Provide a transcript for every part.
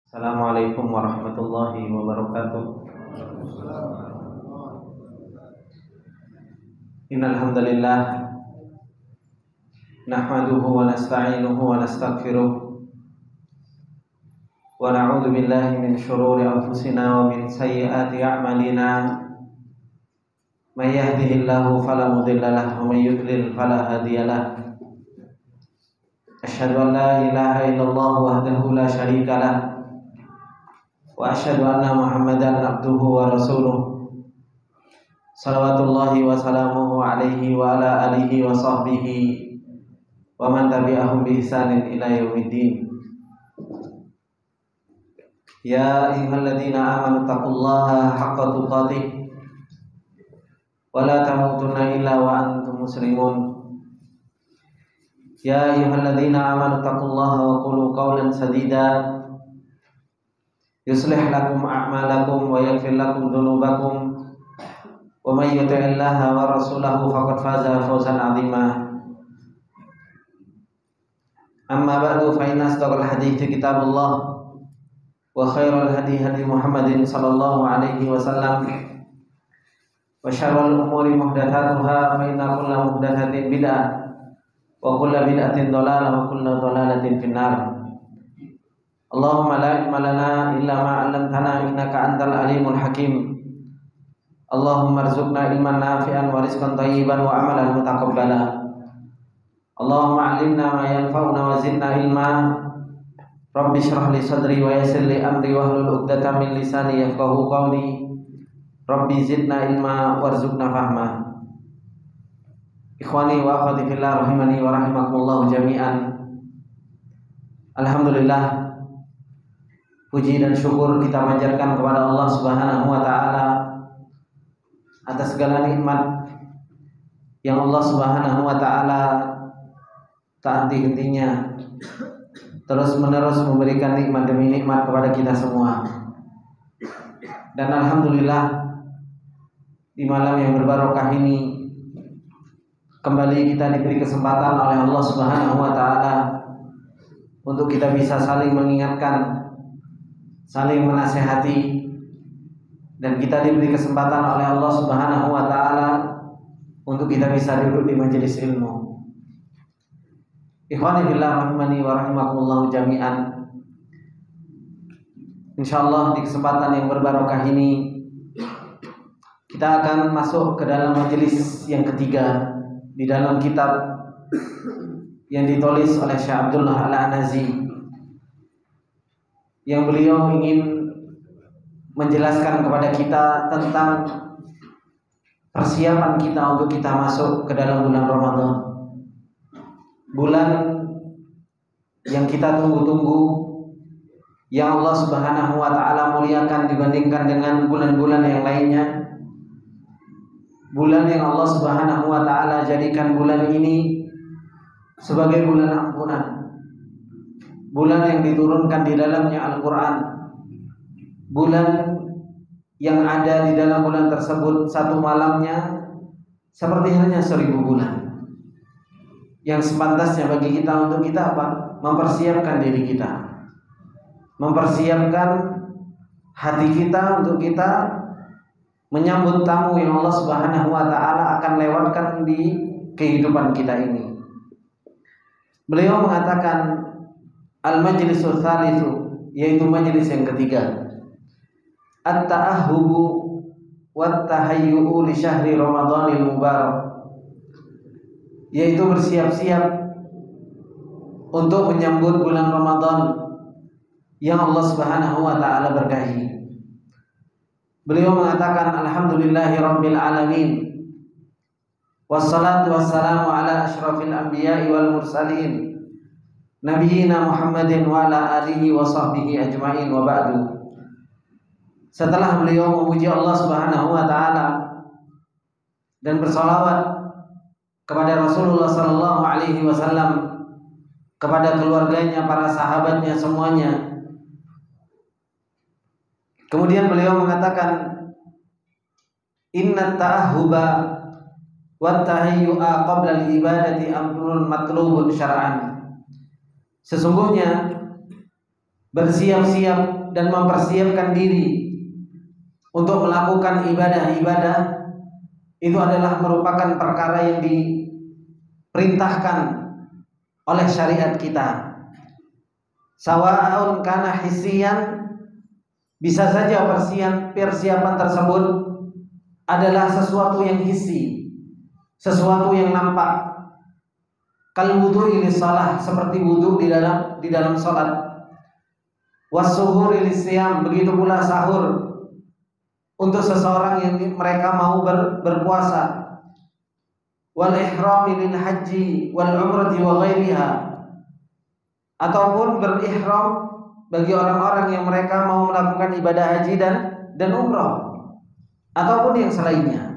Assalamualaikum warahmatullahi wabarakatuh. Innal hamdalillah nahmaduhu wa nasta'inuhu wa nastaghfiruh wa na'udzu billahi min shururi anfusina wa min sayyiati a'malina. May yahdihillahu fala mudilla lahu wa may yudlil fala hadiya lahu. Asyhadu an la ilaha illallah wahdahu la syarika lahu wa asyhadu anna Muhammadan abduhu wa rasuluh. Salawatullahi wa salamuhu alaihi wa ala alihi wa sahbihi wa man tabi'ahum bi ihsanin ila yaumiddin. Ya ayyuhalladzina amanu taqullaha haqqa tuqatih wa la tamutunna illa wa antum muslimun. Ya ayyuhalladzina amanu taqullaha wa qulu qawlan sadida yuslih lakum a'malakum wa yaghfir lakum dhunubakum wa may yuti'illaha wa rasulahu faqad faza fawzan 'azima. Amma ba'du, fa inna asdaqal hadithi kitabullah wa khairal hadi hadi Muhammadin sallallahu alaihi wasallam wa syarrul umuri muhdatsatuha fa inna kulla muhdatsatin bid'ah wa kulla bid'atin dhalalah wa kulla dhalalatin finnar. Allahumma la ilma lana illa ma 'allamtana innaka antal alimul hakim. Allahumma arzuqna ilman nafi'an wa rizqan thayyiban wa amalan mutaqabbala. Allahumma 'allimna ma yanfa'una wa zidna ilma. Rabbi shrah li sadri wa yassir li amri wahlul 'uqdatam min lisani yafqahu qawli. Rabbi zidna ilma warzuqna fahma. Ikhwani wa akhwati fillah rahimani wa rahimakumullah jami'an. Alhamdulillah, puji dan syukur kita panjatkan kepada Allah Subhanahu wa taala atas segala nikmat yang Allah Subhanahu wa taala tak henti-hentinya terus-menerus memberikan nikmat demi nikmat kepada kita semua. Dan alhamdulillah, di malam yang berbarokah ini kembali kita diberi kesempatan oleh Allah Subhanahu wa taala untuk kita bisa saling mengingatkan, saling menasihati, dan kita diberi kesempatan oleh Allah Subhanahu wa taala untuk kita bisa duduk di majelis ilmu. Ikhwani fillah rahimani wa rahimakumullah jami'an. Insyaallah di kesempatan yang berbarokah ini kita akan masuk ke dalam majelis yang ketiga di dalam kitab yang ditulis oleh Syekh Abdullah Al-Anazi, yang beliau ingin menjelaskan kepada kita tentang persiapan kita untuk kita masuk ke dalam bulan Ramadan. Bulan yang kita tunggu-tunggu, yang Allah Subhanahu wa taala muliakan dibandingkan dengan bulan-bulan yang lainnya. Bulan yang Allah Subhanahu wa taala jadikan bulan ini sebagai bulan ampunan. Bulan yang diturunkan di dalamnya Al-Quran. Bulan yang ada di dalam bulan tersebut satu malamnya seperti halnya 1000 bulan. Yang sepantasnya bagi kita untuk kita apa? Mempersiapkan diri kita, mempersiapkan hati kita untuk kita menyambut tamu yang Allah Subhanahu wa taala akan lewatkan di kehidupan kita ini. Beliau mengatakan al-majlisul tsalitsu, yaitu majelis yang ketiga, at-ta'ahhubu wat tahayyu'u li syahri Ramadhanil mubarak, yaitu bersiap-siap untuk menyambut bulan Ramadan yang Allah Subhanahu wa taala berkahi. Beliau mengatakan alhamdulillahi rabbil alamin wassalatu wassalamu ala asyrafil anbiya'i wal mursalin Nabiyina Muhammadin wa ala alihi wa sahbihi ajma'in, wa ba'du. Setelah beliau memuji Allah Subhanahu wa taala dan bersalawat kepada Rasulullah sallallahu alaihi wasallam, kepada keluarganya, para sahabatnya semuanya, kemudian beliau mengatakan inna ta'ahhuba wa tahayyu'a qabla al-ibadati amrun matlubun syar'an. Sesungguhnya bersiap-siap dan mempersiapkan diri untuk melakukan ibadah-ibadah itu adalah merupakan perkara yang diperintahkan oleh syariat kita. Sawa'un kana hissiyan, bisa saja persiapan tersebut adalah sesuatu yang hissi, sesuatu yang nampak. Kal wudu'i lis-shalah, seperti wudu di dalam salat. Was-suhuri lis-siyam, begitu pula sahur untuk seseorang yang mereka mau berpuasa. Wal ihrami lil haji wal umrati wa ghairiha, ataupun berihram bagi orang-orang yang mereka mau melakukan ibadah haji dan umrah ataupun yang selainnya.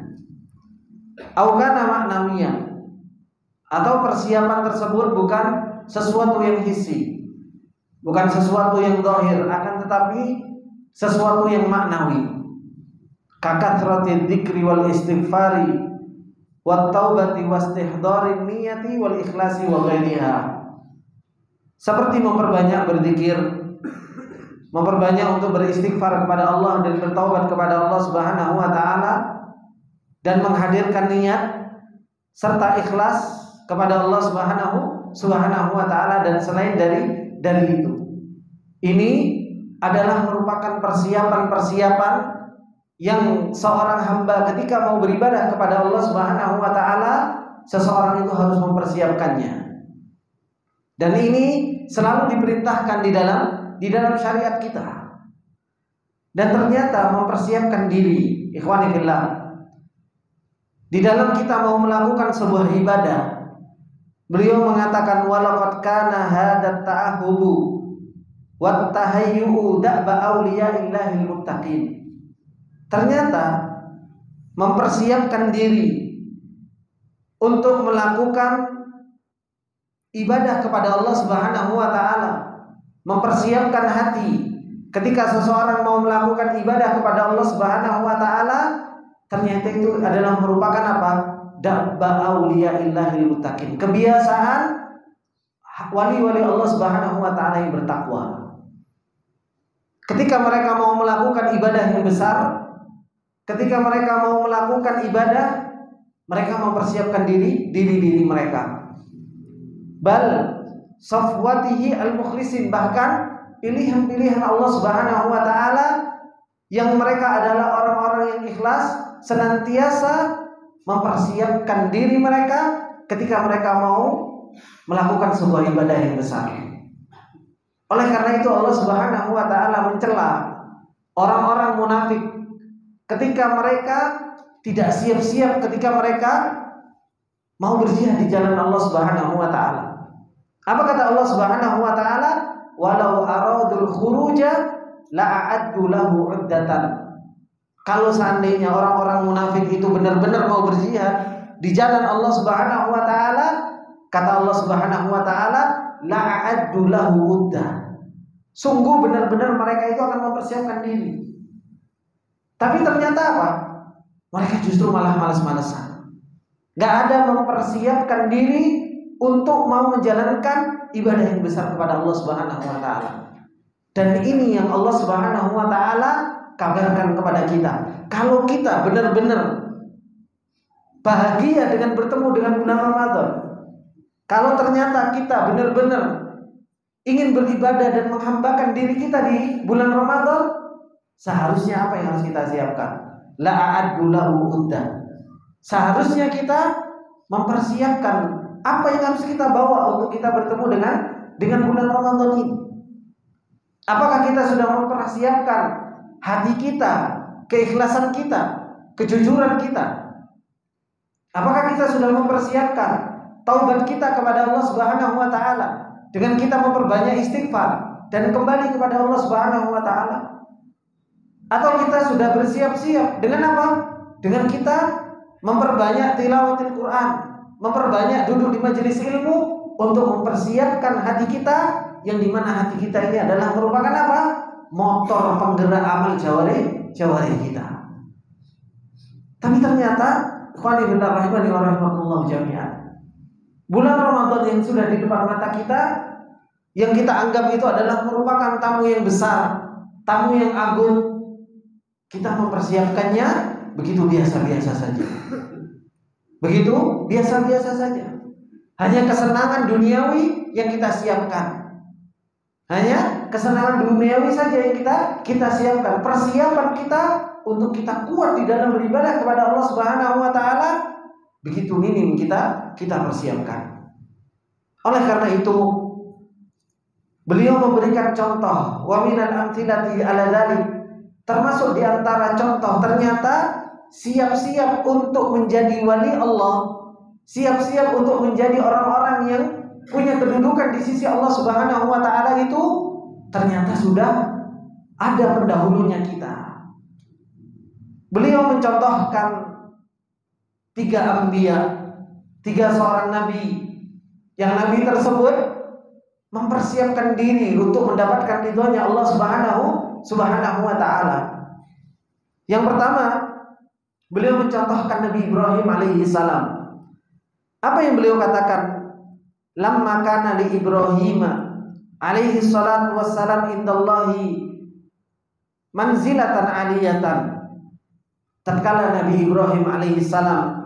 Au kana ma'nawiyyan, atau persiapan tersebut bukan sesuatu yang hissi, bukan sesuatu yang zahir, akan tetapi sesuatu yang maknawi. Kakathratil dzikri wal istighfari wat taubati wastihdharin niyati wal ikhlasi wa ghairiha, seperti memperbanyak berzikir, memperbanyak untuk beristighfar kepada Allah dan bertaubat kepada Allah Subhanahu wa taala, dan menghadirkan niat serta ikhlas kepada Allah Subhanahu wa taala dan selain dari itu. Ini adalah merupakan persiapan-persiapan yang seorang hamba ketika mau beribadah kepada Allah Subhanahu wa taala, seseorang itu harus mempersiapkannya. Dan ini selalu diperintahkan di dalam syariat kita. Dan ternyata mempersiapkan diri, ikhwani fillah, di dalam kita mau melakukan sebuah ibadah, beliau mengatakan walaqad kana hadat ta'ahubu wat tahayyu'u da'ba auliya'illahil muttaqin. Ternyata mempersiapkan diri untuk melakukan ibadah kepada Allah Subhanahu wa taala, mempersiapkan hati ketika seseorang mau melakukan ibadah kepada Allah Subhanahu wa taala, ternyata itu adalah merupakan apa? Dabba auliya'illahil muttaqin, kebiasaan wali-wali Allah Subhanahu wa taala yang bertakwa. Ketika mereka mau melakukan ibadah yang besar, ketika mereka mau melakukan ibadah, mereka mempersiapkan diri mereka. Bal safwatihi al-mukhlisin, bahkan pilihan-pilihan Allah Subhanahu wa taala yang mereka adalah orang-orang yang ikhlas, senantiasa mempersiapkan diri mereka ketika mereka mau melakukan sebuah ibadah yang besar. Oleh karena itu Allah Subhanahu wa taala mencela orang-orang munafik ketika mereka tidak siap-siap ketika mereka mau berjihad di jalan Allah Subhanahu wa taala. Apa kata Allah Subhanahu wa taala? Walau aradul khuruja la'addu lahu 'uddatan. Kalau seandainya orang-orang munafik itu benar-benar mau berjihad di jalan Allah Subhanahu wa taala, kata Allah Subhanahu wa taala, la'addu lahu 'uddah. Sungguh benar-benar mereka itu akan mempersiapkan diri. Tapi ternyata apa? Mereka justru malah malas-malasan. Gak ada mempersiapkan diri untuk mau menjalankan ibadah yang besar kepada Allah Subhanahu wa taala. Dan ini yang Allah Subhanahu wa taala kabarkan kepada kita. Kalau kita benar-benar bahagia dengan bertemu dengan bulan Ramadan, kalau ternyata kita benar-benar ingin beribadah dan menghambakan diri kita di bulan Ramadan, seharusnya apa yang harus kita siapkan? La'addu lahu uddah. Seharusnya kita mempersiapkan apa yang harus kita bawa untuk kita bertemu dengan bulan Ramadan ini. Apakah kita sudah mempersiapkan hati kita, keikhlasan kita, kejujuran kita? Apakah kita sudah mempersiapkan taubat kita kepada Allah Subhanahu wa taala dengan kita memperbanyak istighfar dan kembali kepada Allah Subhanahu wa taala? Atau kita sudah bersiap-siap dengan apa? Dengan kita memperbanyak tilawatil Quran, memperbanyak duduk di majelis ilmu untuk mempersiapkan hati kita, yang dimana hati kita ini adalah merupakan apa? Motor penggerak amal jawari kita. Tapi ternyata ikhwani fillah rahimani wa rahimakumullah jami'an, bulan Ramadan yang sudah di depan mata kita yang kita anggap itu adalah merupakan tamu yang besar, tamu yang agung, kita mempersiapkannya begitu biasa-biasa saja. Begitu biasa-biasa saja. Hanya kesenangan duniawi yang kita siapkan. Hanya kesenangan duniawi saja yang kita siapkan. Persiapan kita untuk kita kuat di dalam beribadah kepada Allah Subhanahu wa taala begitu minim kita persiapkan. Oleh karena itu beliau memberikan contoh wa minal amthilati ala dzalik, termasuk di antara contoh ternyata siap-siap untuk menjadi wali Allah, siap-siap untuk menjadi orang-orang yang punya kedudukan di sisi Allah Subhanahu wa taala itu ternyata sudah ada pendahulunya kita. Beliau mencontohkan 3 anbiya, 3 seorang nabi, yang nabi tersebut mempersiapkan diri untuk mendapatkan ridhonya Allah Subhanahu wa taala. Yang pertama, beliau mencontohkan Nabi Ibrahim alaihi salam. Apa yang beliau katakan? Lamma kana li Ibrahim alaihi salatu wassalam indallahi manzilatan aliyatan. Tatkala Nabi Ibrahim alaihi salam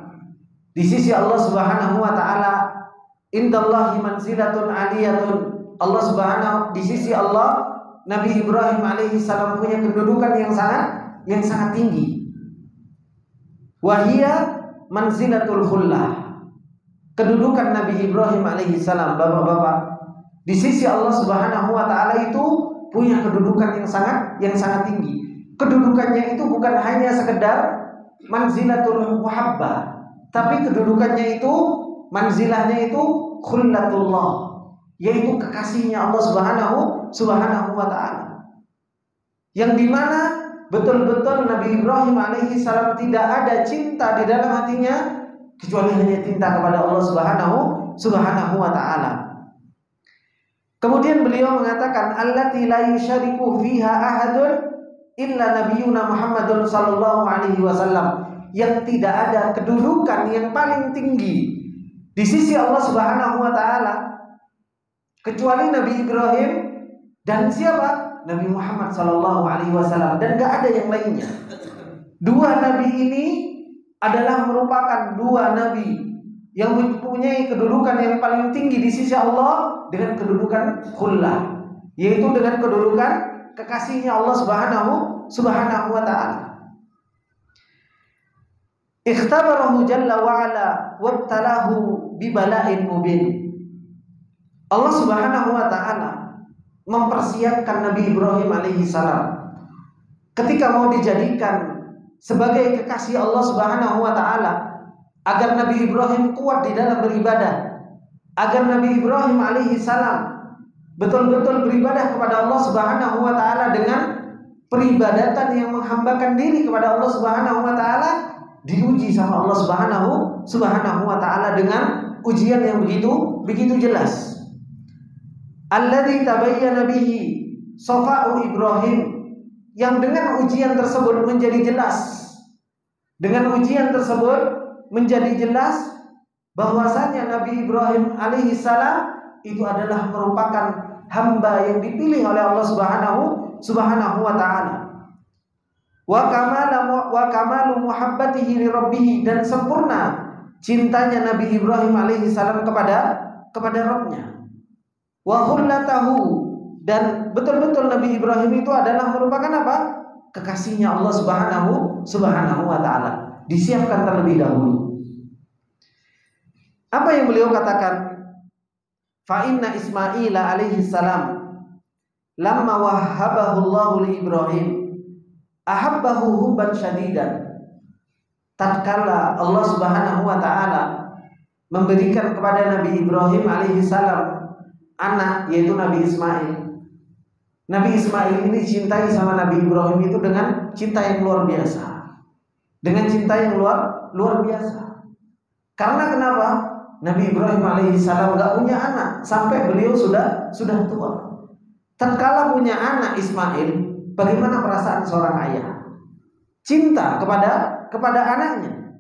di sisi Allah Subhanahu wa taala, indallahi manzilatun aliyatun. Allah Subhanahu, di sisi Allah, Nabi Ibrahim alaihi salam punya kedudukan yang sangat tinggi. Wahia manzilatul khullah. Kedudukan Nabi Ibrahim alaihi salam, bapak-bapak, di sisi Allah Subhanahu wa taala itu punya kedudukan yang sangat tinggi. Kedudukannya itu bukan hanya sekedar manzilatul muhabbah, tapi kedudukannya itu, manzilahnya itu khullatullah, yaitu kekasihnya Allah Subhanahu wa taala. Yang dimana betul-betul Nabi Ibrahim alaihi salam tidak ada cinta di dalam hatinya kecuali hanya cinta kepada Allah Subhanahu wa taala. Kemudian beliau mengatakan allati la yusyariku fiha ahadun illa nabiyuna Muhammadun sallallahu alaihi wasallam, yang tidak ada kedudukan yang paling tinggi di sisi Allah Subhanahu wa taala kecuali Nabi Ibrahim dan siapa? Nabi Muhammad sallallahu alaihi wasallam, dan enggak ada yang lainnya. 2 nabi ini adalah merupakan 2 nabi yang mempunyai kedudukan yang paling tinggi di sisi Allah dengan kedudukan khullah, yaitu dengan kedudukan kekasihnya Allah Subhanahu wa taala. Ikhtabarahu jalla wa ala wabtalahu bibala'in mubin. Allah Subhanahu wa taala mempersiapkan Nabi Ibrahim alaihi salam ketika mau dijadikan sebagai kekasih Allah Subhanahu wa taala, agar Nabi Ibrahim kuat di dalam beribadah, agar Nabi Ibrahim alaihi salam betul-betul beribadah kepada Allah Subhanahu wa taala dengan peribadatan yang menghambakan diri kepada Allah Subhanahu wa taala, diuji sama Allah Subhanahu wa taala dengan ujian yang begitu jelas. Alladzi tabayyana bihi safa'u Ibrahim, yang dengan ujian tersebut menjadi jelas. Dengan ujian tersebut menjadi jelas bahwasanya Nabi Ibrahim alaihi salam itu adalah merupakan hamba yang dipilih oleh Allah Subhanahu wa taala. Wa kamalu muhabbatihi li rabbih, dan sempurna cintanya Nabi Ibrahim alaihi salam kepada Rabbnya. Wa khullatahu, dan betul-betul Nabi Ibrahim itu adalah merupakan apa? Kekasihnya Allah Subhanahu wa taala. Disiapkan terlebih dahulu. Apa yang beliau katakan? Fa inna Ismail alaihi salam lamma wahhabahu Allah li Ibrahim ahabbahu hubban syadidan. Tatkala Allah Subhanahu wa taala memberikan kepada Nabi Ibrahim alaihi salam anak, yaitu Nabi Ismail. Nabi Ismail ini cintai sama Nabi Ibrahim itu dengan cinta yang luar biasa. Dengan cinta yang luar biasa. Karena kenapa? Nabi Ibrahim alaihissalam gak punya anak sampai beliau sudah tua. Tatkala punya anak Ismail, bagaimana perasaan seorang ayah? Cinta kepada anaknya.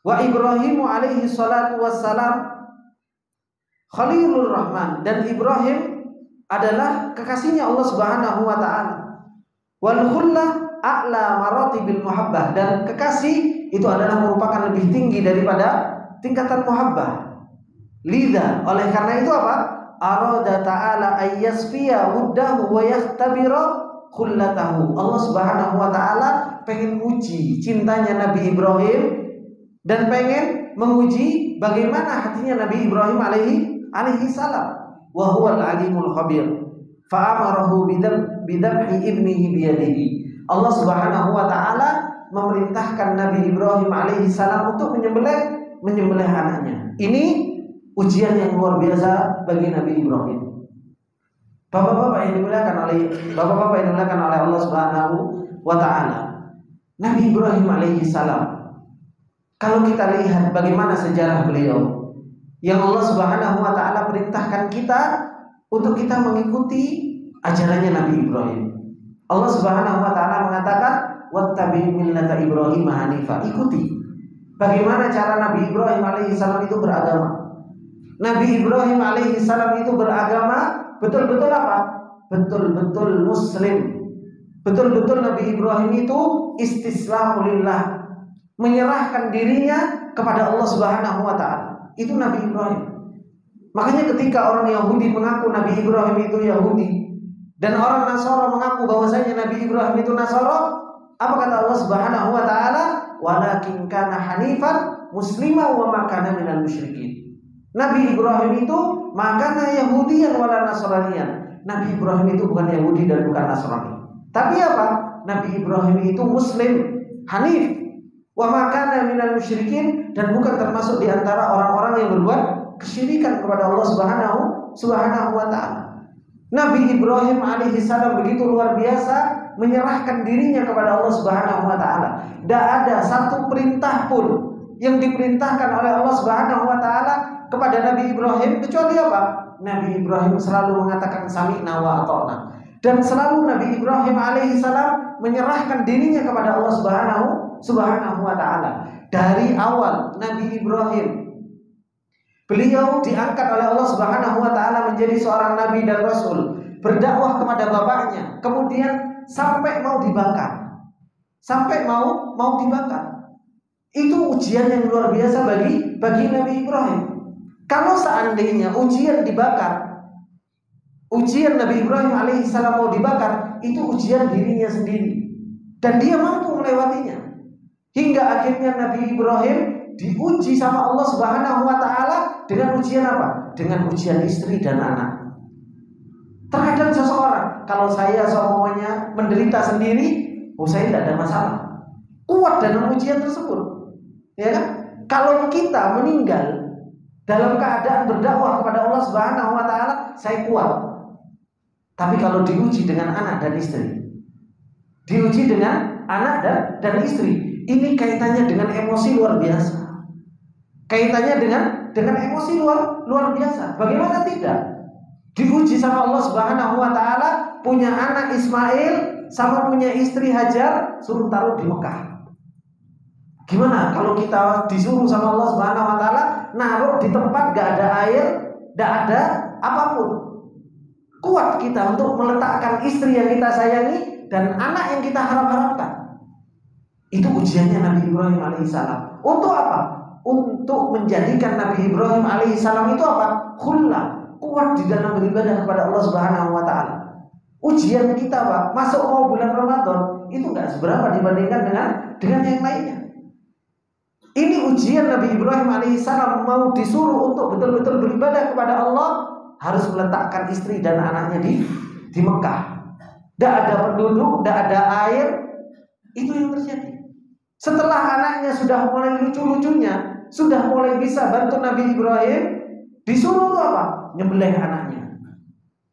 Wa Ibrahim alaihi salatu wassalam Khalilur Rahman, dan Ibrahim adalah kekasihnya Allah Subhanahu wa taala. Wal khullah a'la maratibil muhabbah, dan kekasih itu adalah merupakan lebih tinggi daripada tingkatan muhabbah. Lidha, oleh karena itu apa? Arada ta'ala ayyasfiya wuddahu wa yakhtabira khullatahu. Allah Subhanahu wa taala pengen uji cintanya Nabi Ibrahim dan pengen menguji bagaimana hatinya Nabi Ibrahim alaihi salam. Wa huwal alimul khabir. Fa amarahu bidabhi ibnihi biyadihi. Allah Subhanahu wa taala memerintahkan Nabi Ibrahim alaihi salam untuk menyembelih anaknya. Ini ujian yang luar biasa bagi Nabi Ibrahim. Bapak-bapak yang dimuliakan oleh Allah Subhanahu wa taala. Nabi Ibrahim alaihi salam, kalau kita lihat bagaimana sejarah beliau, yang Allah Subhanahu wa taala perintahkan kita untuk kita mengikuti ajarannya Nabi Ibrahim. Allah Subhanahu wa taala mengatakan, "Wattabi' millata Ibrahim hanifa." Ikuti bagaimana cara Nabi Ibrahim alaihi salam itu beragama. Nabi Ibrahim alaihi salam itu beragama betul-betul apa? Betul-betul muslim. Betul-betul Nabi Ibrahim itu istislamu lillah, menyerahkan dirinya kepada Allah Subhanahu wa taala. Itu Nabi Ibrahim. Makanya ketika orang Yahudi mengaku Nabi Ibrahim itu Yahudi dan orang Nasara mengaku bahwasanya Nabi Ibrahim itu Nasara, apa kata Allah Subhanahu wa taala? Walakin kana hanifan muslima wa ma kana minal musyrikin. Nabi Ibrahim itu makana Yahudiyan wala Nasraniyan. Nabi Ibrahim itu bukan Yahudi dan bukan Nasrani. Tapi apa? Nabi Ibrahim itu muslim, hanif, wa ma kana minal musyrikin, dan bukan termasuk di antara orang-orang yang berbuat kesyirikan kepada Allah Subhanahu wa taala. Nabi Ibrahim alaihi salam begitu luar biasa menyerahkan dirinya kepada Allah Subhanahu wa taala. Tidak ada satu perintah pun yang diperintahkan oleh Allah Subhanahu wa taala kepada Nabi Ibrahim kecuali apa? Nabi Ibrahim selalu mengatakan sami'na wa ata'na. Dan selalu Nabi Ibrahim alaihi salam menyerahkan dirinya kepada Allah Subhanahu wa taala. Dari awal Nabi Ibrahim, beliau diangkat oleh Allah Subhanahu wa taala menjadi seorang nabi dan rasul, berdakwah kepada bapaknya, kemudian sampai mau dibakar. Sampai mau dibakar. Itu ujian yang luar biasa bagi Nabi Ibrahim. Kalau seandainya ujian dibakar, ujian Nabi Ibrahim alaihissalam mau dibakar, itu ujian dirinya sendiri, dan dia mampu melewatinya. Hingga akhirnya Nabi Ibrahim diuji sama Allah Subhanahu wa taala dengan ujian apa? Dengan ujian istri dan anak. Terkadang seseorang, kalau saya semuanya menderita sendiri, saya tidak ada masalah, kuat dalam ujian tersebut, ya kan? Kalau kita meninggal dalam keadaan berdakwah kepada Allah Subhanahu wa taala, saya kuat. Tapi kalau diuji dengan anak dan istri, diuji dengan anak dan istri, ini kaitannya dengan emosi luar biasa. Kaitannya dengan emosi luar biasa. Bagaimana tidak? Diuji sama Allah Subhanahu wa taala, punya anak Ismail sama punya istri Hajar, suruh taruh di Mekah. Gimana kalau kita disuruh sama Allah Subhanahu wa taala naruh di tempat gak ada air, gak ada apapun? Kuat kita untuk meletakkan istri yang kita sayangi dan anak yang kita harap-harapkan. Itu ujiannya Nabi Ibrahim alaihissalam. Untuk apa? Untuk menjadikan Nabi Ibrahim alaihissalam itu apa? Khullah, kuat di dalam beribadah kepada Allah Subhanahu wa taala. Ujian kita, Pak, masuk mau bulan Ramadan itu enggak seberapa dibandingkan dengan yang lainnya. Ini ujian Nabi Ibrahim alaihissalam mau disuruh untuk betul-betul beribadah kepada Allah, harus meletakkan istri dan anaknya di Mekah. Tidak ada penduduk, tidak ada air. Itu yang terjadi. Setelah anaknya sudah mulai lucu-lucunya, sudah mulai bisa bantu Nabi Ibrahim, disuruh itu apa? Nyembelih anaknya.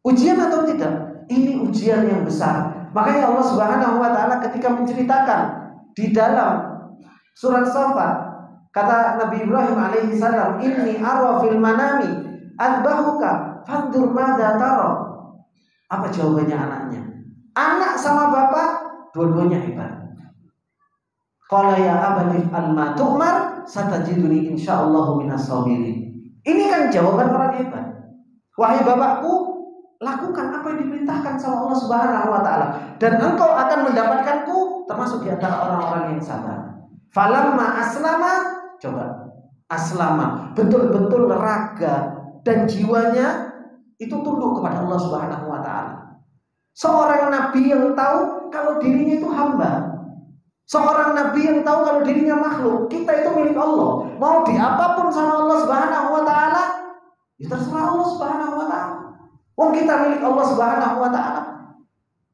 Ujian atau tidak? Ini ujian yang besar. Makanya Allah Subhanahu wa taala ketika menceritakan di dalam surat Shafat, kata Nabi Ibrahim alaihi salam, "Inni ara fil manami adbahuka fandur madza tara." Apa jawabannya anaknya? Anak sama bapak dua-duanya hebat. Qala ya abati al-ma tu'mar satajiduni insyaallah minas sabirin. Ini kan jawaban orang hebat. Wahai bapakku, lakukan apa yang diperintahkan sama Allah Subhanahu wa taala dan engkau akan mendapatkanku termasuk di antara orang-orang yang sabar. Falamma aslama, coba aslama, betul-betul raga dan jiwanya itu tunduk kepada Allah Subhanahu wa taala. Seorang nabi yang tahu kalau dirinya itu hamba. Seorang nabi yang tahu kalau dirinya makhluk. Kita itu milik Allah. Mau diapapun sama Allah Subhanahu wa taala, ya terserah Allah Subhanahu wa taala. Wong kita milik Allah Subhanahu wa taala.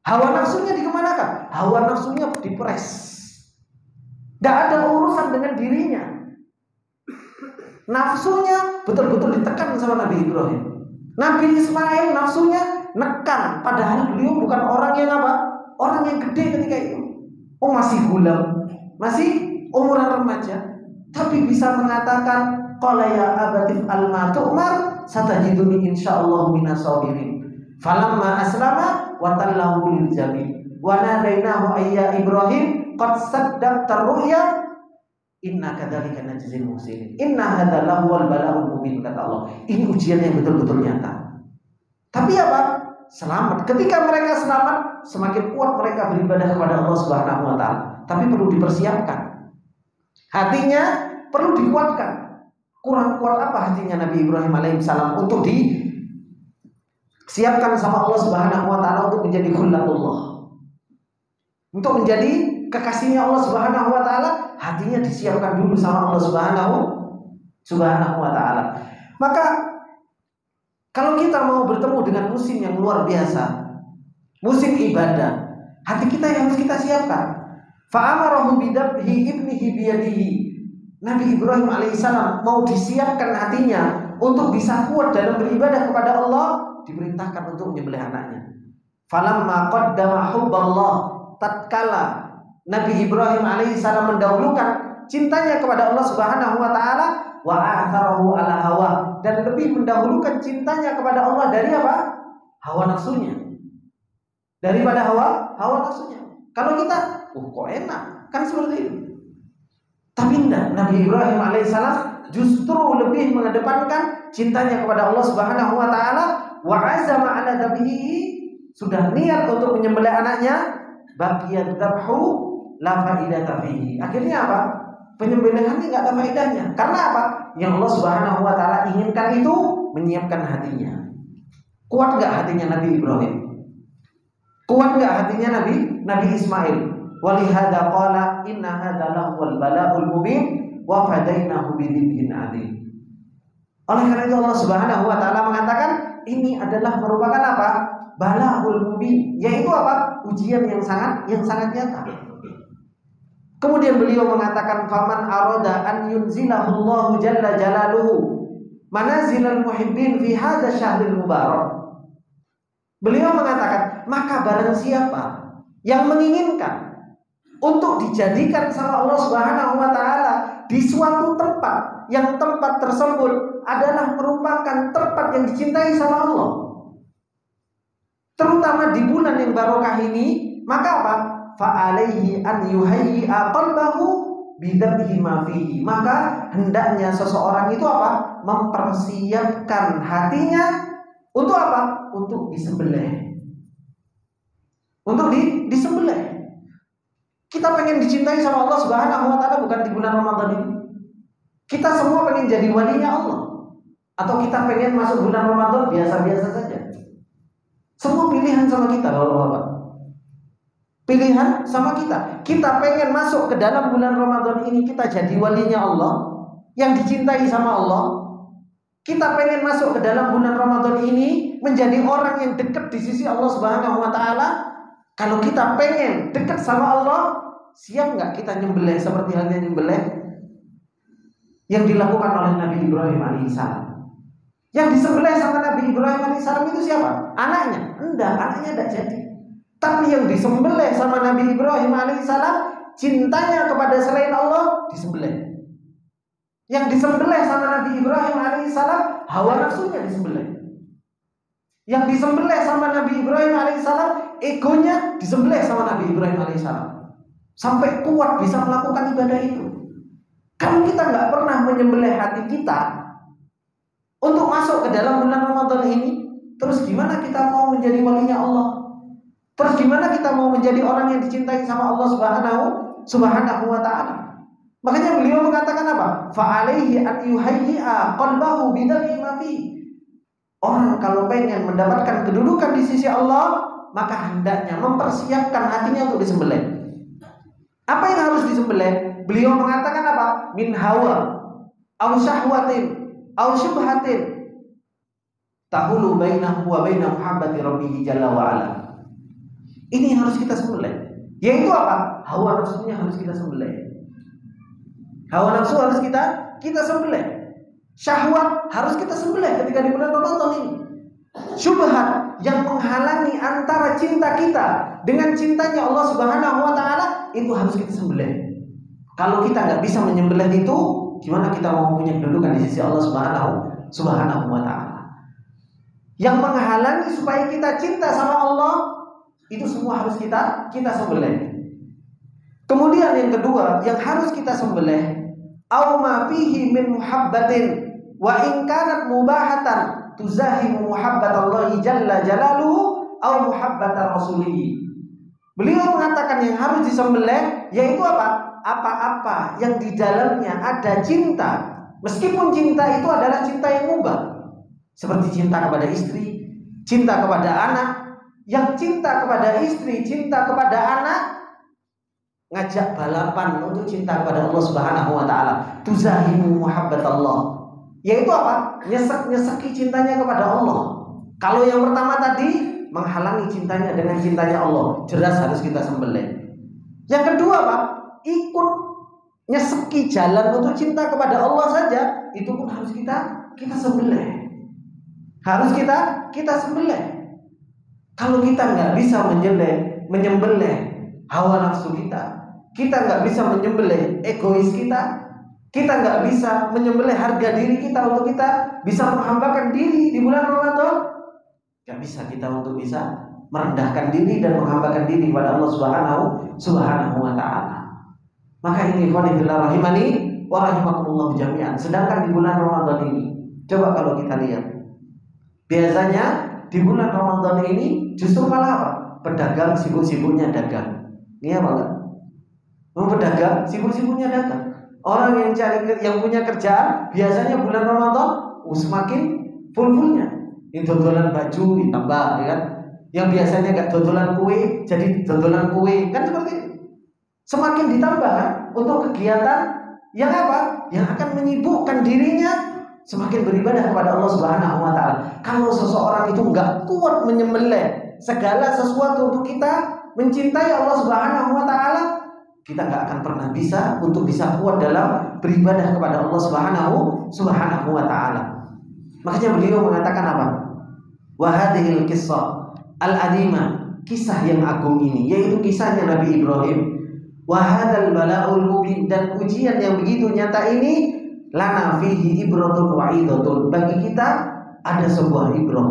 Hawa nafsunya dikemanakan? Hawa nafsunya dipres. Tidak ada urusan dengan dirinya. Nafsunya betul-betul ditekan sama Nabi Ibrahim. Nabi Ismail nafsunya nekan, padahal beliau bukan orang yang apa? Orang yang gede ketika itu. Oh, masih gulam, masih umuran remaja, tapi bisa mengatakan qala ya abatif alma tu'mar satajiduni insyaallah minas sabirin. Falamma aslama wa tallahu lil jabin wa nadainahu ayya Ibrahim qad saddaqta ru'ya inna kadzalika najzil muhsinin. Inna hadzal lahuwal bala'ul mubin, kata Allah. Ini ujian yang betul-betul nyata. Tapi apa? Selamat. Ketika mereka selamat, semakin kuat mereka beribadah kepada Allah Subhanahu wa taala. Tapi perlu dipersiapkan. Hatinya perlu dikuatkan. Kurang kuat apa hatinya Nabi Ibrahim alaihissalam untuk disiapkan sama Allah Subhanahu wa taala untuk menjadi khullatullah. Untuk menjadi kekasihnya Allah Subhanahu wa taala, hatinya disiapkan dulu sama Allah Subhanahu wa taala. Maka kalau kita mau bertemu dengan musim yang luar biasa, musim ibadah, hati kita yang harus kita siapkan. Fa'amarahu bidabhi ibnihi biyadihi. Nabi Ibrahim alaihissalam mau disiapkan hatinya untuk bisa kuat dalam beribadah kepada Allah, diperintahkan untuk menyembelih anaknya. Falamma qaddama hubballah, tatkala Nabi Ibrahim alaihissalam mendahulukan cintanya kepada Allah Subhanahu wa taala, wa atharahu ala hawa, dan lebih mendahulukan cintanya kepada Allah dari apa? Hawa nafsunya. Daripada hawa nafsunya. Kalau kita, kok enak, kan seperti itu. Tapi enggak, Nabi Ibrahim alaihissalam justru lebih mengedepankan cintanya kepada Allah Subhanahu wa taala, wa azama ala dhabihi, sudah niat untuk menyembelih anaknya, baqiyad dzabhu la faidata fihi. Akhirnya apa? Penyembelihan ini enggak ada faedahnya. Karena apa? Yang Allah Subhanahu wa taala inginkan itu menyiapkan hatinya. Kuat enggak hatinya Nabi Ibrahim? Kuat enggak hatinya Nabi Ismail? Walihada qala inna hadza lahul bala'ul mubin wa fadainahu bidzibhin adzim. Oleh karena itu Allah Subhanahu wa taala mengatakan ini adalah merupakan apa? Bala'ul mubin, yaitu apa? Ujian yang sangat nyata. Kemudian beliau mengatakan faman arada an yunzilahu Allahu jalla jalaluhu manazilal muhibbin fi hadza syahril mubarak. Beliau mengatakan, maka barang siapa yang menginginkan untuk dijadikan sama Allah Subhanahu wa taala di suatu tempat yang tempat tersebut adalah merupakan tempat yang dicintai sama Allah, terutama di bulan yang barokah ini, maka apa? Fa'alaihi an yuhayyi'a qalbahu bidabhi ma fihi. Maka hendaknya seseorang itu apa? Mempersiapkan hatinya untuk apa? Untuk disembelih. Untuk disembelih. Kita pengen dicintai sama Allah Subhanahu wa taala bukan di bulan Ramadan ini. Kita semua pengen jadi walinya Allah. Atau kita pengen masuk bulan Ramadan biasa-biasa saja. Semua pilihan sama kita, Bapak-bapak. Pilihan sama kita. Kita pengen masuk ke dalam bulan Ramadan ini, kita jadi walinya Allah, yang dicintai sama Allah. Kita pengen masuk ke dalam bulan Ramadan ini menjadi orang yang dekat di sisi Allah Subhanahu wa taala. Kalau kita pengen dekat sama Allah, siap nggak kita nyembelih seperti halnya nyembelih yang dilakukan oleh Nabi Ibrahim alaihissalam? Yang disembelih sama Nabi Ibrahim alaihissalam itu siapa? Anaknya? Enggak, anaknya enggak jadi. Tapi yang disembelih sama Nabi Ibrahim alaihissalam, cintanya kepada selain Allah disembelih. Yang disembelih sama Nabi Ibrahim alaihissalam, hawa nafsunya disembelih. Yang disembelih sama Nabi Ibrahim alaihissalam, egonya disembelih sama Nabi Ibrahim alaihissalam. Sampai kuat bisa melakukan ibadah itu. Kalau kita nggak pernah menyembelih hati kita untuk masuk ke dalam bulan Ramadan ini, Terus gimana kita mau menjadi walinya Allah? Terus gimana kita mau menjadi orang yang dicintai sama Allah Subhanahu wa ta'ala? Makanya beliau mengatakan apa? Fa'alaihi an yuhayyi'a qalbahu bidalli ma fi. Orang kalau pengen mendapatkan kedudukan di sisi Allah, maka hendaknya mempersiapkan hatinya untuk disembelih. Apa yang harus disembelih? Beliau mengatakan apa? Min hawa aw syahwatin aw syubhatin tahulu bainahu wa baina muhabbati rabbih jalla wa ala. Ini harus kita sembelih. Yaitu apa? Hawa nafsunya harus kita sembelih. Hawa nafsu harus kita sembelih. Syahwat harus kita sembelih ketika di bulan Ramadan ini. Syubhat yang menghalangi antara cinta kita dengan cintanya Allah Subhanahu wa ta'ala, itu harus kita sembelih. Kalau kita nggak bisa menyembelih itu, gimana kita mau punya kedudukan di sisi Allah Subhanahu wa ta'ala? Yang menghalangi supaya kita cinta sama Allah, itu semua harus kita sembelih. Kemudian yang kedua yang harus kita sembelih, au ma fihi min muhabbatin wa in kanat mubahatan tuzahimu muhabbatallahi jalla jalaluhu au muhabbata rasulih. Beliau mengatakan yang harus disembelih yaitu apa? Apa-apa yang di dalamnya ada cinta, meskipun cinta itu adalah cinta yang mubah. Seperti cinta kepada istri, cinta kepada anak. Yang cinta kepada istri, cinta kepada anak, ngajak balapan untuk cinta kepada Allah Subhanahu wa ta'ala. Tuzahimu muhabbat Allah. Yaitu apa? Nyesek-nyeseki cintanya kepada Allah. Kalau yang pertama tadi menghalangi cintanya dengan cintanya Allah, jelas harus kita sembelih. Yang kedua apa? Ikut nyeseki jalan untuk cinta kepada Allah saja, itu pun harus kita sembelih. Harus kita sembelih. Kalau kita nggak bisa menyembelih hawa nafsu kita nggak bisa menyembelih egois kita nggak bisa menyembelih harga diri kita untuk kita bisa menghambakan diri di bulan Ramadan, nggak bisa kita untuk bisa merendahkan diri dan menghambakan diri kepada Allah Subhanahu wa ta'ala. Maka ini ikhwanillah rahimani wa rahimakumullah jami'an. Sedangkan di bulan Ramadan ini, coba kalau kita lihat, biasanya di bulan Ramadan ini justru malah apa? Pedagang sibuk-sibuknya dagang. Ini apa enggak? Pedagang sibuk-sibuknya dagang. Orang yang punya kerjaan biasanya bulan Ramadan semakin full-fullnya. Ini dodolan baju ditambah, ya kan? Yang biasanya enggak dodolan kue jadi dodolan kue, kan seperti itu. Semakin ditambah kan untuk kegiatan yang apa? Yang akan menyibukkan dirinya semakin beribadah kepada Allah Subhanahu wa ta'ala. Kalau seseorang itu enggak kuat menyembelih segala sesuatu untuk kita mencintai Allah Subhanahu wa ta'ala, kita enggak akan pernah bisa untuk bisa kuat dalam beribadah kepada Allah Subhanahu wa ta'ala. Makanya beliau mengatakan apa? Wa hadhil qissah al-adimah, kisah yang agung ini, yaitu kisahnya Nabi Ibrahim. Wa hadzal bala'ul mubin, dan ujian yang begitu nyata ini, lana fihi ibratun wa idatun, bagi kita ada sebuah ibrah,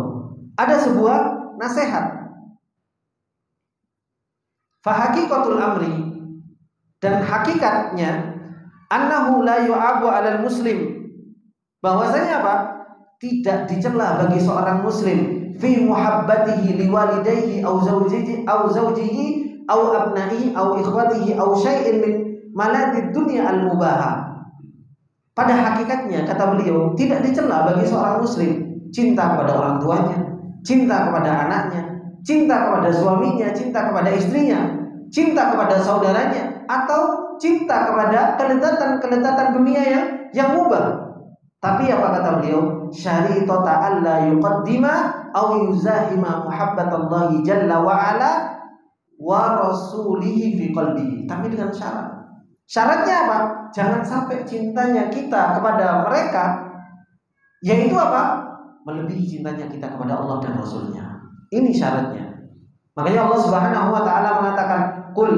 ada sebuah nasihat. Fa haqiqatul amri, dan hakikatnya annahu la yu'abu 'alal muslim, bahwasanya apa? Tidak dicela bagi seorang muslim fi muhabbatihi liwalidayhi aw zawjihi aw abnaihi aw ikhwatihi aw syai'in min maladid dunya al-mubaha. Pada hakikatnya, kata beliau, tidak dicela bagi seorang muslim cinta kepada orang tuanya, cinta kepada anaknya, cinta kepada suaminya, cinta kepada istrinya, cinta kepada saudaranya, atau cinta kepada kelezatan dunia yang mubah. Tapi apa kata beliau? Syari'ata alla yuqaddima aw yuzahima muhabbatallahi jalla wa ala wa rasulihi fi qalbihi. Tapi dengan syarat. Syaratnya apa? Jangan sampai cintanya kita kepada mereka, yaitu apa? Melebihi cintanya kita kepada Allah dan Rasulnya. Ini syaratnya. Makanya Allah Subhanahu wa ta'ala mengatakan, Qul,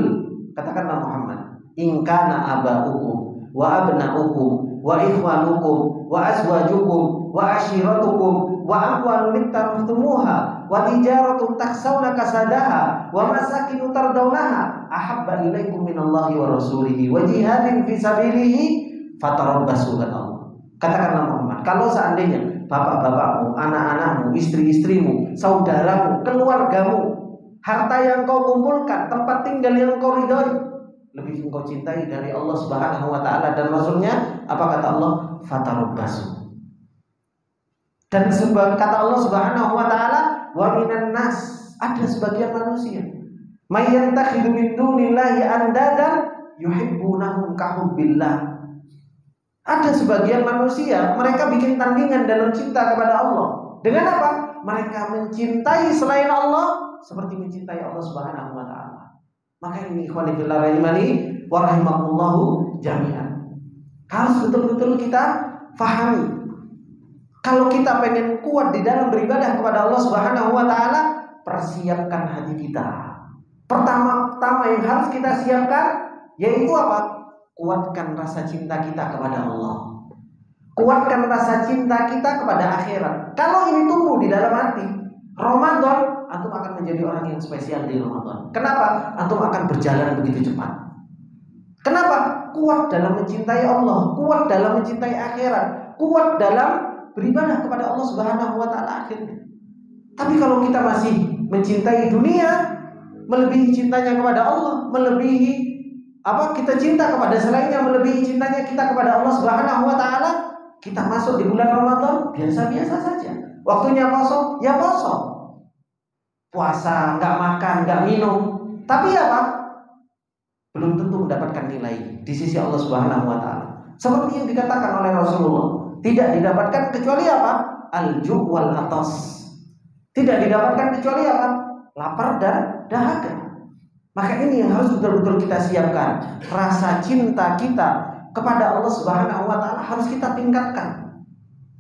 katakanlah Muhammad, in kana aba'ukum wa abna'ukum wa ikhwanukum wa azwajukum wa ashiratukum wa amwalun iktaraftumuha wa tijaratun takhshawna kasadaha wa masakinu tardawnaha ahabba ilaikum minallahi wa rasulihi wa jihadin fi sabilihi fatarabbasu, kata Allah. Katakanlah Muhammad, kalau seandainya bapak-bapakmu, anak-anakmu, istri-istrimu, saudaramu, keluargamu, harta yang kau kumpulkan, tempat tinggal yang kau ridhoi, lebih engkau cintai dari Allah Subhanahu wa taala dan Rasulnya. Apa kata Allah? Fatarabbasu. Dan kata Allah Subhanahu wa taala, wa minan nas, ada sebagian manusia may yantakhidu min dunillahi andadan yuhibbunahum kahubbillah. Ada sebagian manusia, mereka bikin tandingan dalam cinta kepada Allah. Dengan apa? Mereka mencintai selain Allah seperti mencintai Allah Subhanahu wa taala. Maka ini ikhwani fillah rahimani wa rahimakumullahu jami'an. Harus betul-betul kita fahami. Kalau kita pengen kuat di dalam beribadah kepada Allah Subhanahu wa taala, persiapkan hati kita. Pertama-tama yang harus kita siapkan yaitu apa? Kuatkan rasa cinta kita kepada Allah. Kuatkan rasa cinta kita kepada akhirat. Kalau ini tumbuh di dalam hati, Ramadan, antum akan menjadi orang yang spesial di Ramadan. Kenapa? Antum akan berjalan begitu cepat. Kenapa? Kuat dalam mencintai Allah, kuat dalam mencintai akhirat, kuat dalam beribadah kepada Allah Subhanahu wa taala akhirnya. Tapi kalau kita masih mencintai dunia, melebihi cintanya kepada Allah, melebihi kita cinta kepada selainnya, melebihi cintanya kita kepada Allah Subhanahu wa taala, kita masuk di bulan Ramadan biasa-biasa saja. Waktunya poso, ya poso. Puasa, enggak makan, enggak minum. Tapi apa? Belum tentu mendapatkan nilai di sisi Allah Subhanahu wa taala. Seperti yang dikatakan oleh Rasulullah, tidak didapatkan kecuali apa? Al-ju' wal atas. Tidak didapatkan kecuali apa? Lapar dan dahaga. Maka ini yang harus betul-betul kita siapkan. Rasa cinta kita kepada Allah Subhanahu wa taala harus kita tingkatkan.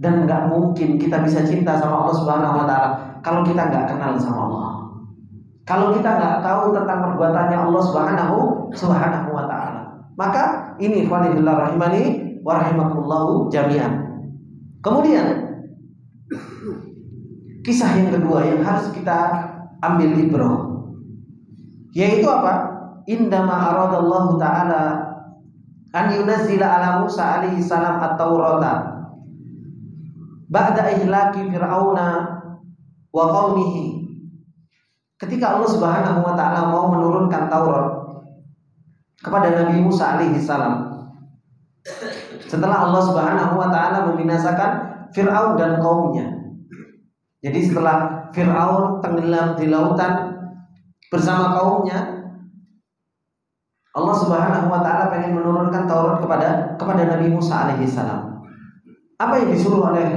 Dan enggak mungkin kita bisa cinta sama Allah Subhanahu wa taala kalau kita enggak kenal sama Allah. Kalau kita enggak tahu tentang perbuatannya Allah Subhanahu wa taala. Maka ini ikhwani fillah rahimani wa rahimakumullahu jami'an. Kemudian kisah yang kedua yang harus kita ambil ibrah, yaitu apa? Indama aradallahu ta'ala an yunazzila ala Musa alaihi salam at-Taurata ba'da ihlaki Fir'auna wa qaumihi. Ketika Allah Subhanahu wa taala mau menurunkan Taurat kepada Nabi Musa alaihi salam, setelah Allah Subhanahu wa taala membinasakan Fir'aun dan kaumnya. Jadi setelah Fir'aun tenggelam di lautan bersama kaumnya, Allah Subhanahu wa taala pengen menurunkan Taurat kepada Nabi Musa alaihi salam. Apa yang disuruh oleh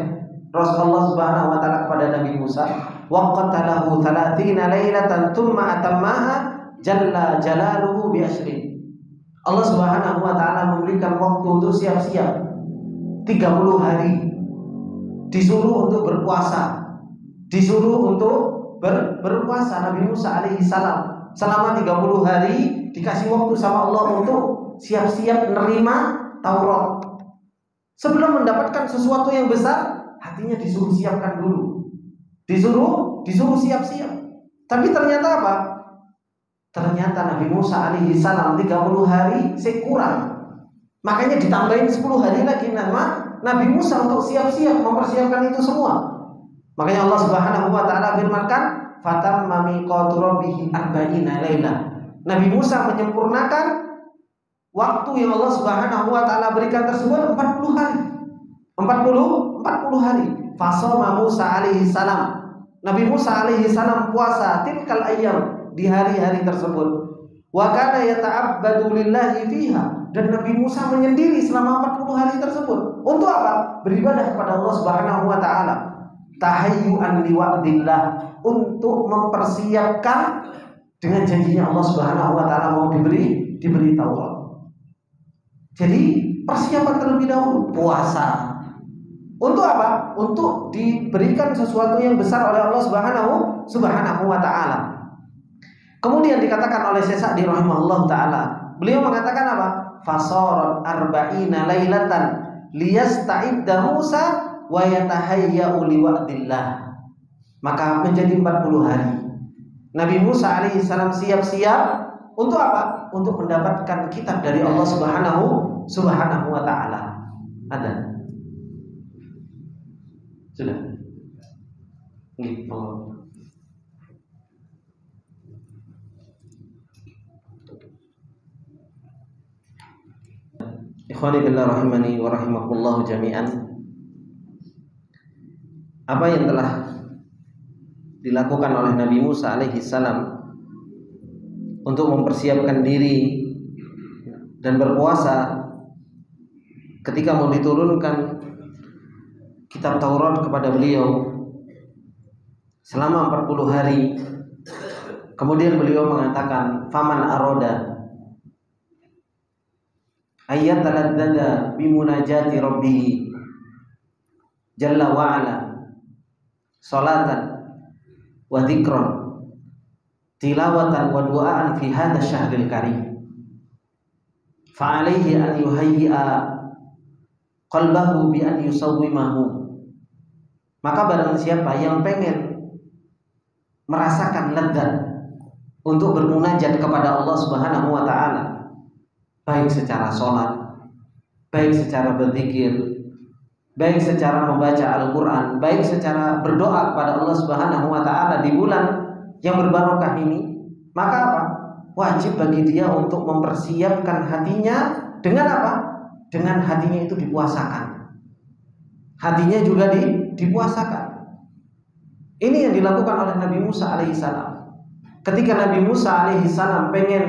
Rasulullah Subhanahu wa taala kepada Nabi Musa? Waqatalahu 30 lailatan tsumma atammaha jalla jalaluhu bi asyrin. Allah Subhanahu wa taala memberikan waktu untuk siap-siap 30 hari. Disuruh untuk berpuasa, disuruh untuk berpuasa. Nabi Musa alaihi salam selama 30 hari dikasih waktu sama Allah untuk siap-siap menerima Taurat. Sebelum mendapatkan sesuatu yang besar, hatinya disuruh siapkan dulu. Disuruh siap-siap. Tapi ternyata apa? Ternyata Nabi Musa alaihi salam 30 hari kurang. Makanya ditambahin 10 hari lagi nama Nabi Musa untuk siap-siap mempersiapkan itu semua. Makanya Allah Subhanahu wa taala firmankan, fatamma miqatu rabbih 40 lailah. Nabi Musa menyempurnakan waktu yang Allah Subhanahu wa taala berikan tersebut 40 hari. 40 hari. Fasoma Musa alaihi salam. Nabi Musa alaihi salam puasa tilkal ayyam, di hari-hari tersebut. Wa kana yata'abbadu lillahi fiha, dan Nabi Musa menyendiri selama 40 hari tersebut. Untuk apa? Beribadah kepada Allah Subhanahu wa taala. Tahayyu'an liwa'dillah, untuk mempersiapkan dengan janjinya Allah Subhanahu wa taala mau diberi Taurat. Jadi persiapan terlebih dahulu puasa. Untuk apa? Untuk diberikan sesuatu yang besar oleh Allah Subhanahu wa taala. Kemudian dikatakan oleh Syekh Sa'di rahimahullah taala, beliau mengatakan apa? Fasarat arba'ina lailatan liyasta'idda Musa wa yatahayya'u liwa'dillah. Maka menjadi 40 hari. Nabi Musa alaihi salam siap-siap untuk apa? Untuk mendapatkan kitab dari Allah Subhanahu wa taala. Ada. Sudah. Gitu. Ikhwani billah rahimani wa rahimakumullah jami'an. Apa yang telah dilakukan oleh Nabi Musa alaihi salam untuk mempersiapkan diri dan berpuasa ketika mau diturunkan kitab Taurat kepada beliau selama 40 hari. Kemudian beliau mengatakan, faman aroda ayat taladdada bimunajati rabbih jalla wa'ala salatan wa dzikran tilawatan wa du'aan fi hadha syahril karim fa alaihi an yuhayyi'a qalbahu bi an yusawwimahu. Maka barang siapa yang pengen merasakan lezat untuk bermunajat kepada Allah Subhanahu wa taala, baik secara sholat, baik secara berzikir, baik secara membaca Al-Quran, baik secara berdoa kepada Allah Subhanahu wa ta'ala di bulan yang berbarokah ini, maka apa? Wajib bagi dia untuk mempersiapkan hatinya dengan apa? Dengan hatinya itu dipuasakan. Hatinya juga dipuasakan. Ini yang dilakukan oleh Nabi Musa alaihissalam. Ketika Nabi Musa alaihissalam pengen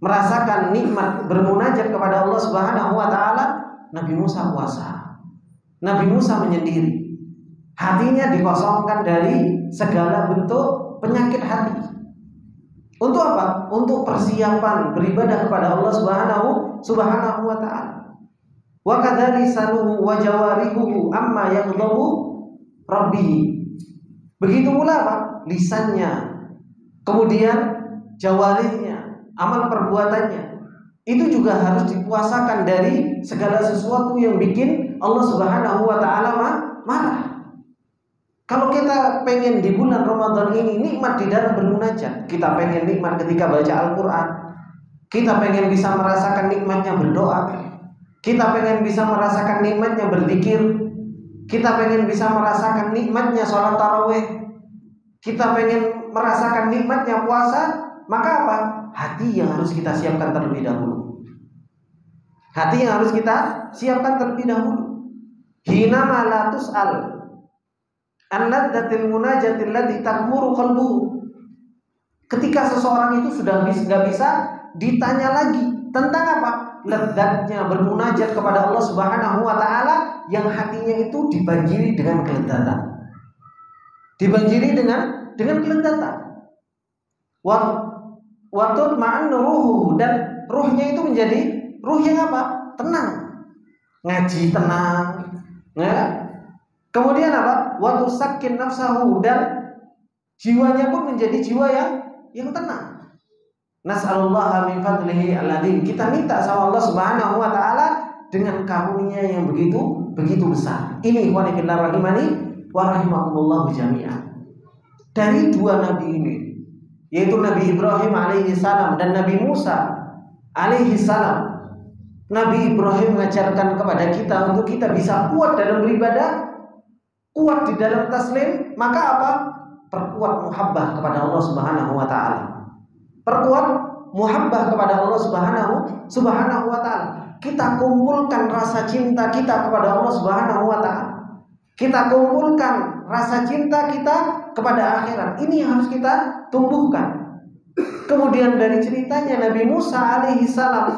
merasakan nikmat bermunajat kepada Allah Subhanahu wa taala, Nabi Musa puasa. Nabi Musa menyendiri. Hatinya dikosongkan dari segala bentuk penyakit hati. Untuk apa? Untuk persiapan beribadah kepada Allah Subhanahu wa taala. Wa kadzali saluhu wa jawarihu amma yaghdhabu rabbih. Begitu pula apa? Lisannya, kemudian jawarihnya, amal perbuatannya, itu juga harus dipuasakan dari segala sesuatu yang bikin Allah Subhanahu wa taala marah. Kalau kita pengen di bulan Ramadan ini nikmat di dalam bermunajat, kita pengen nikmat ketika baca Al-Quran, kita pengen bisa merasakan nikmatnya berdoa, kita pengen bisa merasakan nikmatnya berzikir, kita pengen bisa merasakan nikmatnya sholat tarawih, kita pengen merasakan nikmatnya puasa, maka apa? Hati yang harus kita siapkan terlebih dahulu. Hati yang harus kita siapkan terlebih dahulu. Hina ma la tus'al an ladzatil munajatil lati tamuru qalbuhu. Ketika seseorang itu sudah nggak bisa ditanya lagi tentang apa? Lezatnya bermunajat kepada Allah Subhanahu wa taala yang hatinya itu dibanjiri dengan kelezatan. Dibanjiri dengan kelezatan. Wa tutma'annu ruhu, dan ruhnya itu menjadi ruh yang apa? Tenang. Ngaji tenang, ya. Kemudian apa? Wa tusakkin nafsahu, dan jiwanya pun menjadi jiwa yang tenang. Nas'alullaha min fadlihi aladzim. Kita minta sama Allah Subhanahu wa taala dengan karunia yang begitu besar. Ini ikhwani fillah rahimani wa rahimakumullah jami'an. Dari dua nabi ini, yaitu Nabi Ibrahim alaihi salam dan Nabi Musa alaihi salam. Nabi Ibrahim mengajarkan kepada kita untuk kita bisa kuat dalam beribadah, kuat di dalam taslim, maka apa? Perkuat muhabbah kepada Allah Subhanahu wa taala. Perkuat muhabbah kepada Allah Subhanahu wa taala. Kita kumpulkan rasa cinta kita kepada Allah Subhanahu wa taala. Kita kumpulkan rasa cinta kita kepada akhirat. Ini yang harus kita tumbuhkan. Kemudian dari ceritanya Nabi Musa alaihi salam,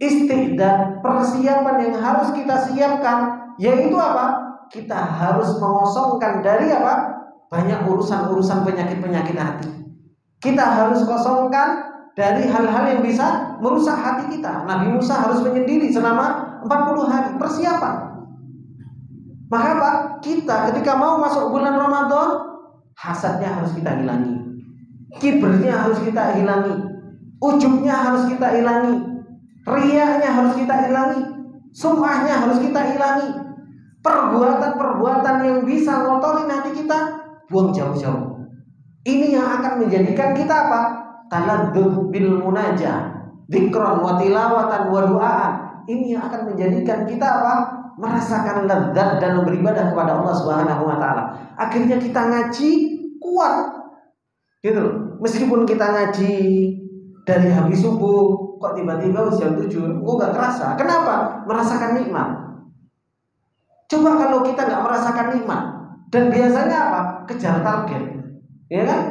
istiqdad, persiapan yang harus kita siapkan, yaitu apa? Kita harus mengosongkan dari apa? Banyak urusan-urusan penyakit-penyakit hati. Kita harus kosongkan dari hal-hal yang bisa merusak hati kita. Nabi Musa harus menyendiri selama 40 hari persiapan. Maka apa? Kita ketika mau masuk bulan Ramadan, hasadnya harus kita hilangi, kibernya harus kita hilangi, ujubnya harus kita hilangi, riyanya harus kita hilangi, sum'ahnya harus kita hilangi. Perbuatan-perbuatan yang bisa ngotorin hati kita, buang jauh-jauh. Ini yang akan menjadikan kita apa? Taladzuz bil munajah, dzikran wa tilawatan wa du'aan. ini yang akan menjadikan kita apa? Merasakan lezat dan beribadah kepada Allah Subhanahu wa taala. Akhirnya kita ngaji kuat. Gitu loh. Meskipun kita ngaji dari habis subuh, kok tiba-tiba jam 7 kok gak kerasa. Kenapa? Merasakan nikmat. Coba kalau kita gak merasakan nikmat, dan biasanya apa? Kejar target. Ya kan?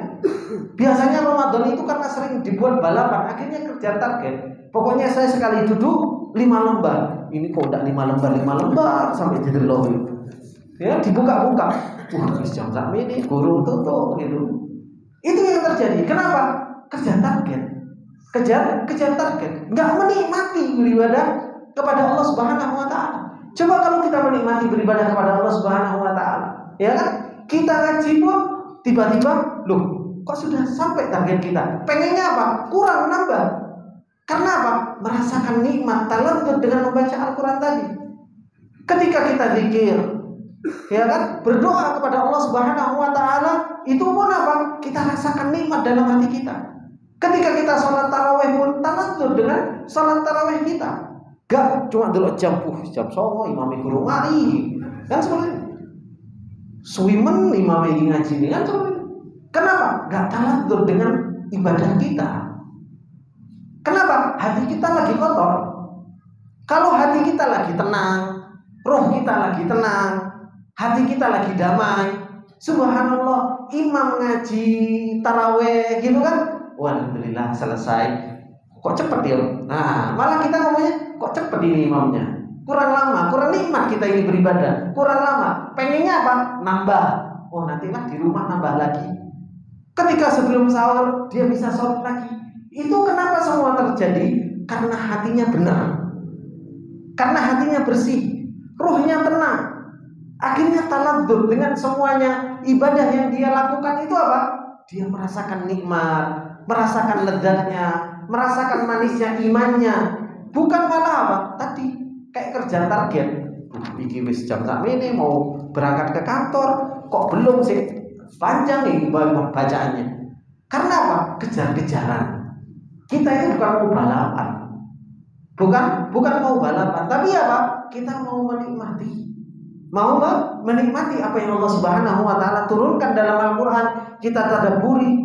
Biasanya Ramadan itu karena sering dibuat balapan, akhirnya kejar target. Pokoknya saya sekali duduk 5 lembar. Ini kok udah 5 lembar sampai jadi loh. Ya, dibuka-buka. Jam sampai ini guru tutup gitu. Itu yang terjadi. Kenapa? Kejar target. Kejar target. Enggak menikmati beribadah kepada Allah Subhanahu wa taala. Coba kalau kita menikmati beribadah kepada Allah Subhanahu wa taala, ya kan? Kita ngaji pun tiba-tiba, loh, kok sudah sampai target kita? Pengennya apa? Kurang nambah. Karena apa? Merasakan nikmat talantut dengan membaca Al-Quran tadi. Ketika kita zikir, ya kan, berdoa kepada Allah Subhanahu wa taala, itu pun apa? Kita rasakan nikmat dalam hati kita. Ketika kita sholat tarawih pun talantut dengan sholat tarawih kita. Gak cuma dulu jam songo imam guru mari. Kan seperti itu. Suwimen imam ngaji kan seperti itu. Kenapa? Gak talantut dengan ibadah kita. Kenapa? Hati kita lagi kotor. Kalau hati kita lagi tenang, roh kita lagi tenang, hati kita lagi damai, subhanallah, imam ngaji taraweh gitu kan, alhamdulillah selesai. Kok cepet ya? Nah, malah kita ngomongnya kok cepet ini imamnya. Kurang lama, kurang nikmat kita ini beribadah. Kurang lama. Pengennya apa? Nambah. Oh, nantilah di rumah nambah lagi. Ketika sebelum sahur dia bisa sholat lagi. Itu kenapa semua terjadi? Karena hatinya benar. Karena hatinya bersih, ruhnya tenang. Akhirnya taladzuz dengan semuanya ibadah yang dia lakukan itu apa? Dia merasakan nikmat, merasakan lezatnya, merasakan manisnya imannya. Bukan malah apa? Tadi kayak kerja target. Iki wis jam ini mau berangkat ke kantor, kok belum sih? Panjang nih bacaannya. Karena apa? Kejar-kejaran. Kita itu bukan mau balapan. Bukan mau balapan, tapi apa? Kita mau menikmati. Mau menikmati apa yang Allah Subhanahu wa taala turunkan dalam Al-Qur'an, kita tadabburi.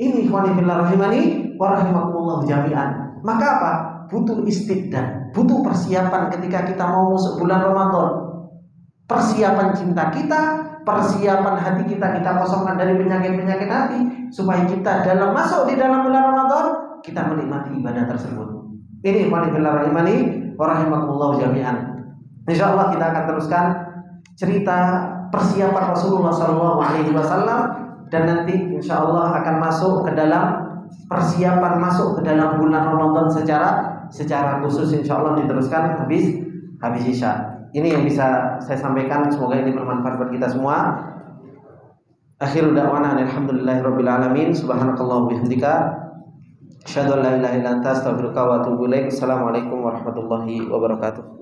Ini ikhwani fillah rahimani wa rahimakumullah jami'an. Maka apa? Butuh istiqdad, butuh persiapan ketika kita mau masuk bulan Ramadan. Persiapan cinta kita, persiapan hati kita kosongkan dari penyakit-penyakit hati supaya kita masuk di dalam bulan Ramadan kita menikmati ibadah tersebut. Ini ikhwani fillah rahimani wa rahimakumullah jami'an. Insyaallah kita akan teruskan cerita persiapan Rasulullah SAW dan nanti insyaallah akan masuk ke dalam persiapan masuk ke dalam bulan Ramadan secara khusus insyaallah diteruskan habis Isya. Ini yang bisa saya sampaikan, semoga ini bermanfaat buat kita semua. Akhirul da'wana alhamdulillahirabbil alamin. Subhanakallah bihamdika asyhadu an la ilaha illa anta astaghfiruka wa atubu ilaik. Assalamualaikum warahmatullahi wabarakatuh.